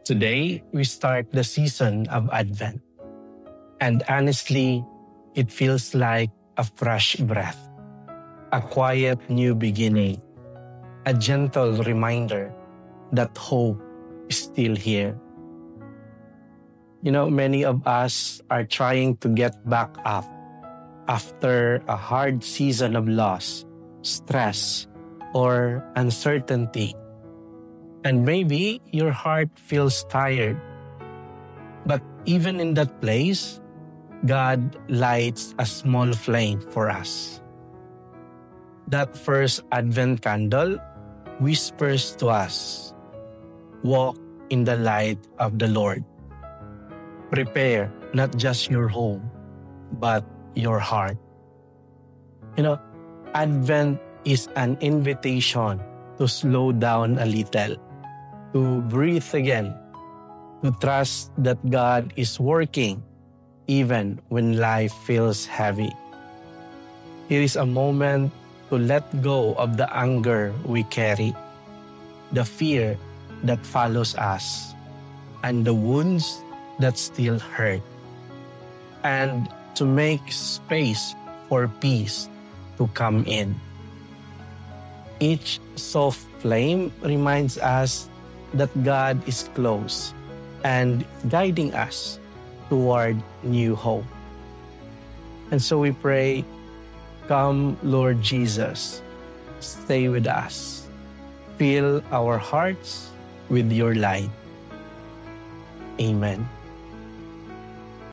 Today, we start the season of Advent. And honestly, it feels like a fresh breath, a quiet new beginning, a gentle reminder that hope is still here. Many of us are trying to get back up after a hard season of loss, stress, or uncertainty. And maybe your heart feels tired. But even in that place, God lights a small flame for us. That first Advent candle whispers to us, "Walk in the light of the Lord." Prepare not just your home, but your heart. Advent is an invitation to slow down a little, to breathe again, to trust that God is working even when life feels heavy. It is a moment to let go of the anger we carry, the fear that follows us, and the wounds that still hurt, and to make space for peace to come in. Each soft flame reminds us that God is close and guiding us toward new hope. And so we pray, "Come, Lord Jesus, stay with us. Fill our hearts with your light." Amen.